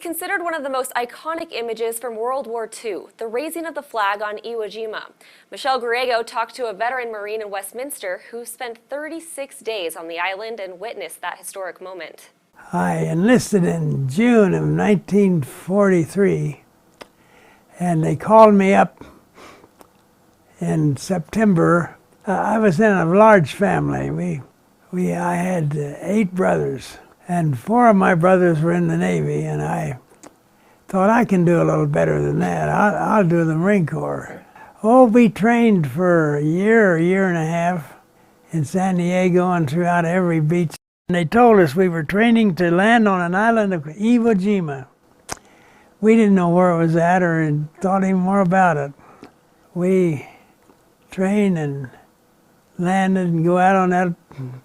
considered one of the most iconic images from World War II, the raising of the flag on Iwo Jima. Michelle Griego talked to a veteran Marine in Westminster who spent 36 days on the island and witnessed that historic moment. I enlisted in June of 1943, and they called me up in September. I was in a large family. I had 8 brothers, and 4 of my brothers were in the Navy, and I thought I can do a little better than that. I'll do the Marine Corps. Oh, we trained for a year and a half in San Diego and throughout every beach. And they told us we were training to land on an island of Iwo Jima. We didn't know where it was at or thought any more about it. We trained and landed and go out on that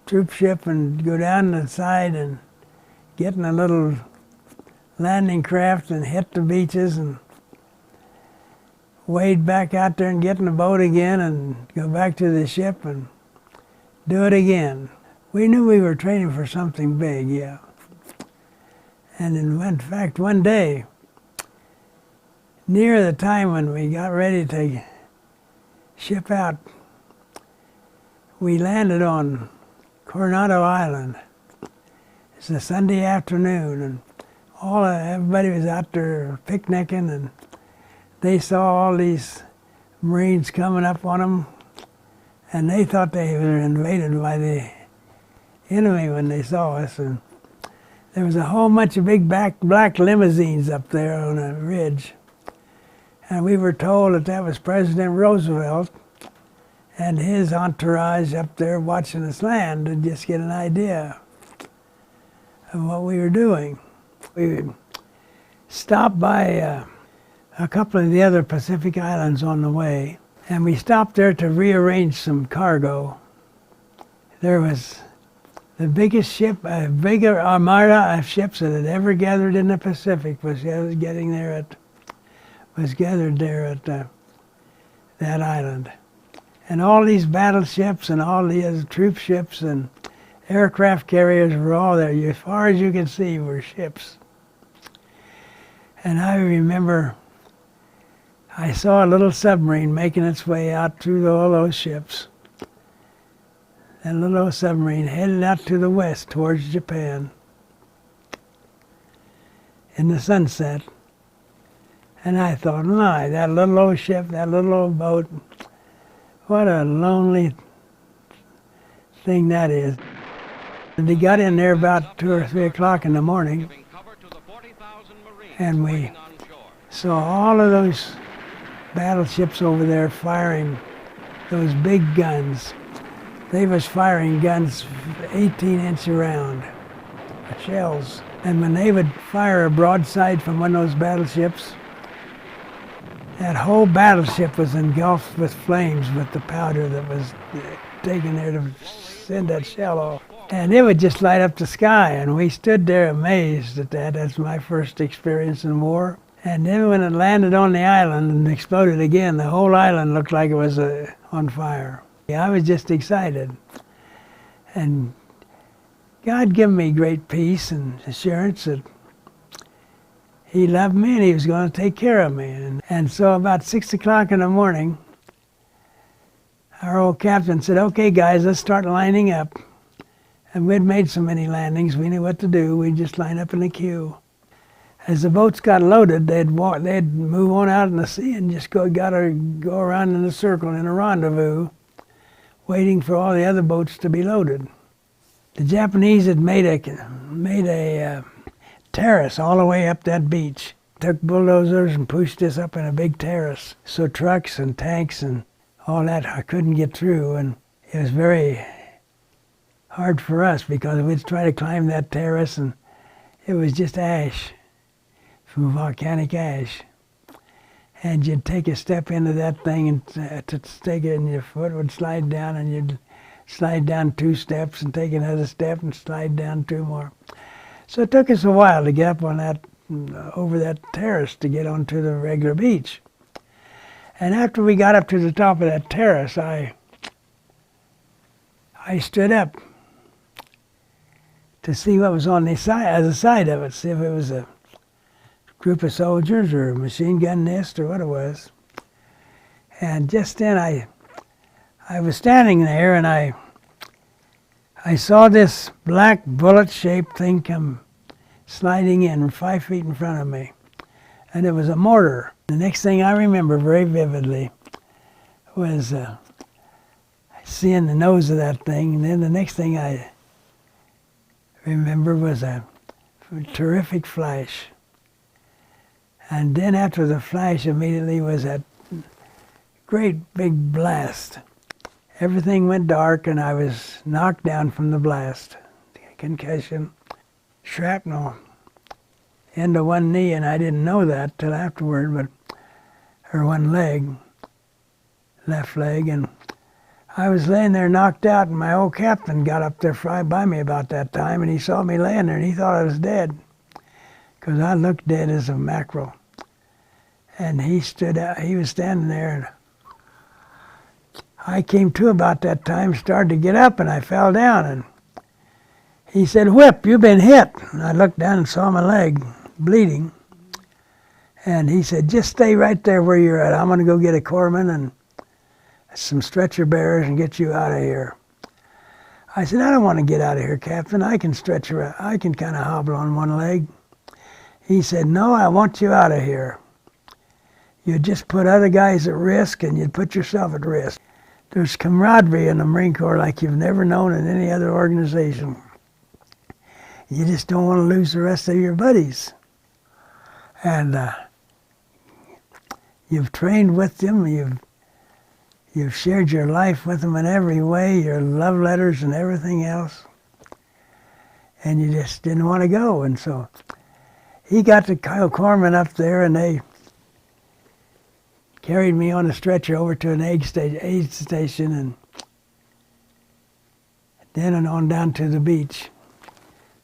troop ship and go down the side and get in a little landing craft and hit the beaches and wade back out there and get in the boat again and go back to the ship and do it again. We knew we were training for something big, yeah. And in fact, one day, near the time when we got ready to ship out, we landed on Coronado Island. It's a Sunday afternoon, and everybody was out there picnicking, and they saw all these Marines coming up on them, and they thought they were invaded by the enemy when they saw us. And there was a whole bunch of big black limousines up there on a ridge, and we were told that was President Roosevelt and his entourage up there watching us land to just get an idea of what we were doing. We stopped by a couple of the other Pacific islands on the way, and we stopped there to rearrange some cargo. There was the biggest ship, a bigger armada of ships that had ever gathered in the Pacific was gathered there at that island. And all these battleships and all these troop ships and aircraft carriers were all there. As far as you could see were ships. And I remember I saw a little submarine making its way out through all those ships. That little submarine headed out to the west towards Japan in the sunset. And I thought, my, that little old ship, that little old boat, what a lonely thing that is. And they got in there about 2 or 3 o'clock in the morning, and we saw all of those battleships over there firing those big guns. They was firing guns 18-inch around, shells. And when they would fire a broadside from one of those battleships, that whole battleship was engulfed with flames with the powder that was taken there to send that shell off. And it would just light up the sky, and we stood there amazed at that. That's my first experience in war. And then when it landed on the island and exploded again, the whole island looked like it was on fire. I was just excited. And God gave me great peace and assurance that He loved me and He was going to take care of me. And so about 6 o'clock in the morning, our old captain said, okay guys, let's start lining up. And we'd made so many landings, we knew what to do. We'd just line up in a queue. As the boats got loaded, they'd move on out in the sea and just go around in a circle in a rendezvous, waiting for all the other boats to be loaded. The Japanese had made a terrace all the way up that beach. Took bulldozers and pushed us up in a big terrace. So trucks and tanks and all that I couldn't get through, and it was very hard for us because we'd try to climb that terrace and it was just ash, from volcanic ash. And you'd take a step into that thing and to take it, and your foot would slide down, and you'd slide down 2 steps and take another step and slide down 2 more. So it took us a while to get up on that, over that terrace to get onto the regular beach. And after we got up to the top of that terrace, I stood up to see what was on the side of it, see if it was a group of soldiers or a machine gun nest or what it was. And just then I was standing there and I saw this black bullet-shaped thing come sliding in 5 feet in front of me. And it was a mortar. The next thing I remember very vividly was seeing the nose of that thing. And then the next thing I remember was a terrific flash. And then after the flash immediately was that great big blast. Everything went dark and I was knocked down from the blast. Concussion, shrapnel into one knee, and I didn't know that till afterward, or one leg, left leg, and I was laying there knocked out, and my old captain got up there by me about that time, and he saw me laying there and he thought I was dead, because I looked dead as a mackerel. And he stood out, he was standing there, and I came to about that time, started to get up, and I fell down, and he said, "Whip, you've been hit." And I looked down and saw my leg bleeding. And he said, "Just stay right there where you're at. I'm going to go get a corpsman and some stretcher bearers and get you out of here." I said, "I don't want to get out of here, Captain. I can stretch around. I can kind of hobble on one leg." He said, "No, I want you out of here. You'd just put other guys at risk and you'd put yourself at risk." There's camaraderie in the Marine Corps like you've never known in any other organization. You just don't want to lose the rest of your buddies. And you've trained with them, you've shared your life with them in every way, your love letters and everything else. And you just didn't want to go. And so he got the Kyle Corpsman up there and they carried me on a stretcher over to an aid station and then on down to the beach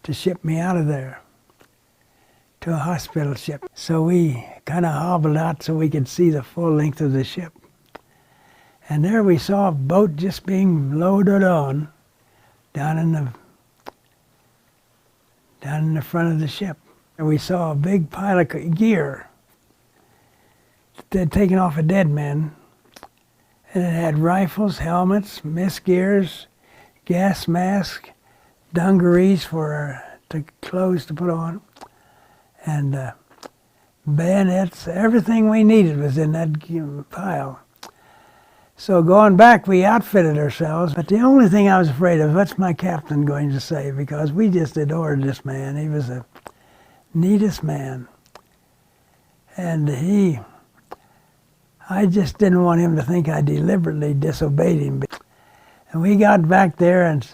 to ship me out of there to a hospital ship. So we kind of hobbled out so we could see the full length of the ship. And there we saw a boat just being loaded on down in the front of the ship. And we saw a big pile of gear. They'd taken off a dead man, and it had rifles, helmets, mist gears, gas masks, dungarees for clothes to put on, and bayonets. Everything we needed was in that pile. So going back, we outfitted ourselves, but the only thing I was afraid of, what's my captain going to say? Because we just adored this man. He was the neatest man. And I just didn't want him to think I deliberately disobeyed him. And we got back there and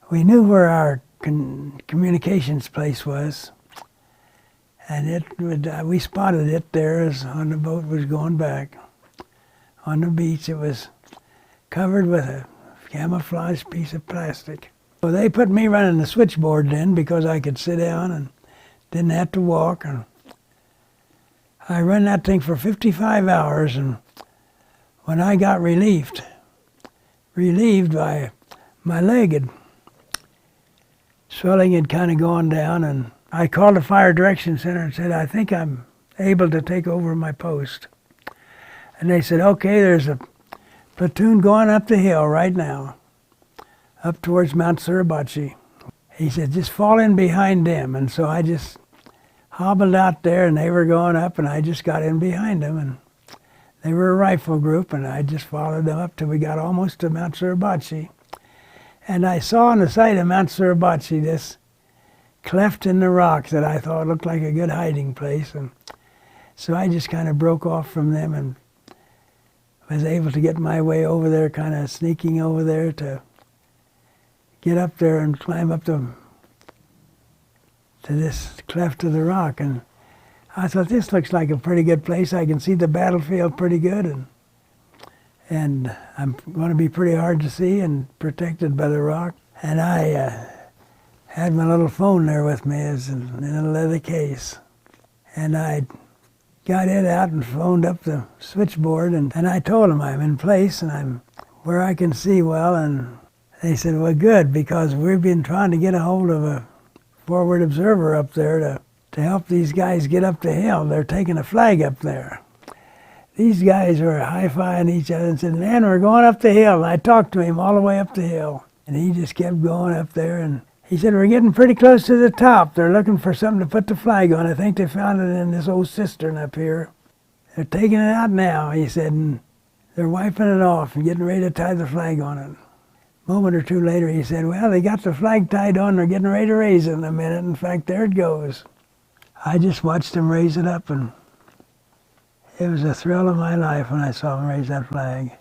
we knew where our communications place was. And we spotted it there as on the boat was going back. On the beach, it was covered with a camouflage piece of plastic. So they put me running the switchboard then because I could sit down and didn't have to walk. And I ran that thing for 55 hours, and when I got relieved by my leg swelling had kind of gone down, and I called the Fire Direction Center and said, "I think I'm able to take over my post." And they said, "Okay, there's a platoon going up the hill right now, up towards Mount Suribachi." He said, "Just fall in behind them." And so I just hobbled out there, and they were going up, and I just got in behind them, and they were a rifle group, and I just followed them up till we got almost to Mount Suribachi. And I saw on the side of Mount Suribachi this cleft in the rock that I thought looked like a good hiding place, and so I just kind of broke off from them and was able to get my way over there, kind of sneaking over there to get up there and climb up to this cleft of the rock. And I thought, this looks like a pretty good place. I can see the battlefield pretty good, and I'm going to be pretty hard to see and protected by the rock. And I had my little phone there with me as in a leather case. And I got it out and phoned up the switchboard, and I told them I'm in place and I'm where I can see well. And they said, "Well, good, because we've been trying to get a hold of a forward observer up there to to help these guys get up the hill. They're taking a flag up there. These guys were high-fiving each other and said, man, we're going up the hill. And I talked to him all the way up the hill. And he just kept going up there. And he said, we're getting pretty close to the top. They're looking for something to put the flag on. I think they found it in this old cistern up here. They're taking it out now, he said, and they're wiping it off and getting ready to tie the flag on it. A moment or two later, he said, well, they got the flag tied on. They're getting ready to raise it in a minute. In fact, there it goes. I just watched them raise it up, and it was a thrill of my life when I saw them raise that flag.